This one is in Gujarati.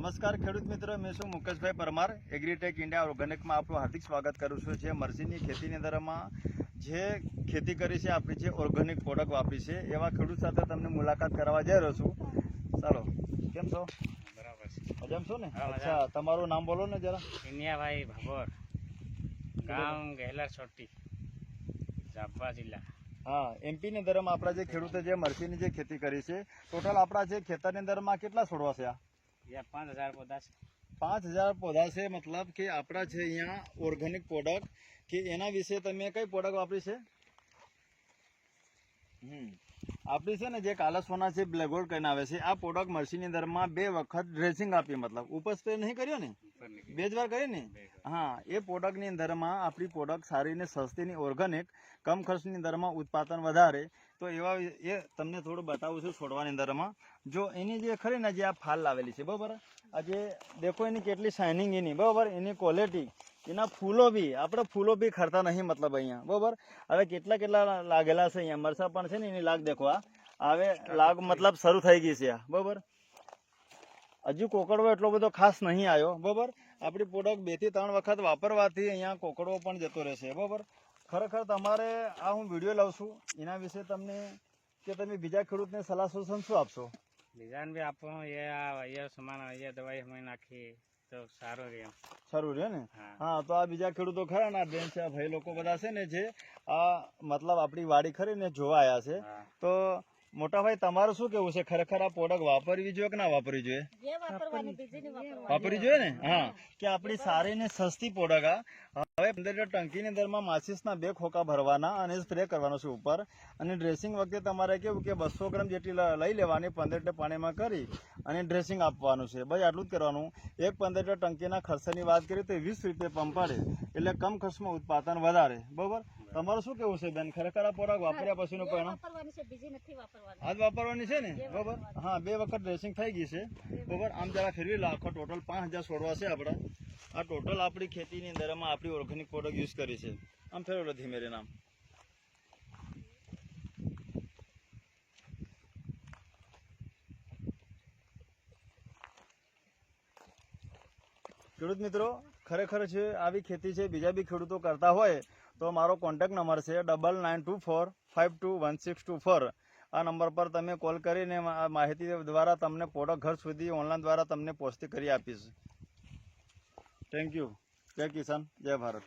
નમસ્કાર ખેડૂત મિત્રો, મેં છું મુકેશભાઈ પરમાર. એગ્રીટેક ઇન્ડિયા ઓર્ગેનિકમાં આપણું હાર્દિક સ્વાગત કરું છું. જે મરસીની ખેતીની અંદરમાં જે ખેતી કરી છે, આપણી જે ઓર્ગેનિક પ્રોડક્ટ વાપરી છે એવા ખેડૂત સાથે તમને મુલાકાત કરવા જઈ રહ્યો છું. ચાલો, કેમ છો? બરાબર છે. મજામાં છો ને? અચ્છા, તમારું નામ બોલો ને જરા. ઇનિયાભાઈ ભાભોર, ગામ ગહેલા ચોટી, જાબવા જિલ્લા. હા, એમપીની અંદરમાં આપણા જે ખેડૂતે જે મરસીની જે ખેતી કરી છે, ટોટલ આપણા જે ખેતરની અંદરમાં કેટલા છોડવા છે? 5000 પૌધા છે. 5000 પૌધા છે. મતલબ કે આપણા છે અહીંયા ઓર્ગેનિક પ્રોડક્ટ, કે એના વિશે તમે કઈ પ્રોડક્ટ વાપરી છે? આપણી છે ને જે કાલા સોના છે, બ્લેક ગોલ્ડ કહીને આવે છે, આ પ્રોડક્ટ મરસીની અંદરમાં 2 વખત ડ્રેસિંગ આપી, મતલબ ઉપર સ્પ્રે નહીં કર્યો ને, 2 જ વાર કરી ને. હા, એ પ્રોડક્ટની અંદરમાં આપણી પ્રોડક્ટ સારી ને સસ્તી ની ઓર્ગેનિક, કમ ખર્ચની અંદરમાં ઉત્પાદન વધારે. તો એવા એ તમને થોડું બતાવું છું છોડવાની અંદરમાં. જો એની જે ખરી ને જે આ ફાલ લાવેલી છે, બરાબર, આ જે દેખો એની કેટલી શાઇનિંગ એની, બરાબર, એની ક્વોલિટી, એના ફૂલો બી, આપણે ફૂલો બી ખરતા નહીં, મતલબ અહીંયા, બરાબર. હવે કેટલા લાગેલા છે અહીંયા મરસા પણ છે ને, એની લાગ દેખો, આ હવે લાગ મતલબ શરૂ થઈ ગઈ છે, બરાબર. હજુ કોકડવો એટલો બધો ખાસ નહીં આવ્યો, બરાબર. આપણી પ્રોડક્ટ 2 થી 3 વખત વાપરવાથી અહીંયા કોકડવો પણ જતો રહેશે, બરાબર. ખરેખર તમારે આ હું વિડીયો લાવું છું એના વિશે તમને, કે તમે બીજા ખેડૂતને સલાહ સૂચન શું આપશો? બીજાને બી આપો, એ સમાન એ દવાઈ અમે નાખી તો સારું રહે. સારું રહે ને? હા, તો આ બીજા ખેડૂતો ખરા ને, બેન છે, ભાઈ લોકો બધા છે ને, જે આ મતલબ આપણી વાડી ખરી ને જોવા આવ્યા છે. તો મોટા ભાઈ, તમારું શું કેવું છે? ખરેખર આ પ્રોડક્ટ વાપરવી જોઈએ કે ના વાપરવી જોઈએ? વાપરવી જોઈએ ને. હા, કે આપણી સારી ને સસ્તી પ્રોડક્ટ. હવે 15 લીટર ટંકીની અંદરમાં માચિસના 2 ખોખા ભરવાના અને સ્પ્રે કરવાનો છે ઉપર. અને ડ્રેસિંગ વખતે તમારે કેવું કે 200 ગ્રામ જેટલી લઈ લેવાની, 15 લીટર પાણીમાં કરી અને ડ્રેસિંગ આપવાનું છે. ભાઈ આટલું જ કરવાનું. એક 15 લીટર ટંકીના ખર્ચની વાત કરીએ તો 20 રૂપિયા પંપ પડે, એટલે કમ ખર્ચમાં ઉત્પાદન વધારે, બરોબર. તમારું શું કેવું છે બેન? ખરેખર આ પ્રોડક્ટ વાપર્યા પછીનું પરિણામ આજ વાપરવાની છે ને, બરોબર. હા, 2 વખત ડ્રેસિંગ થઈ ગઈ છે, બરોબર. આમ જરા ફેરવી લાખો, ટોટલ 5000 છોડવા છે આપણા. આ ટોટલ આપણી ખેતીની અંદરમાં આપણી ઓર્ગેનિક પ્રોડક્ટ યુઝ કરી છે. આમ ફેરવેલો ધીમે રે નામ. ખેડૂત મિત્રો, ખરેખર છે આવી ખેતી છે, બીજા બી ખેડૂતો કરતા હોય તો મારો કોન્ટેક્ટ નંબર છે 9924521624. આ નંબર પર તમે કોલ કરીને માહિતી દ્વારા તમને પ્રોડક્ટ ઘર સુધી ઓનલાઈન દ્વારા તમને પહોંચતી કરી આપીશ. Thank you. જય કિસાન, જય ભારત.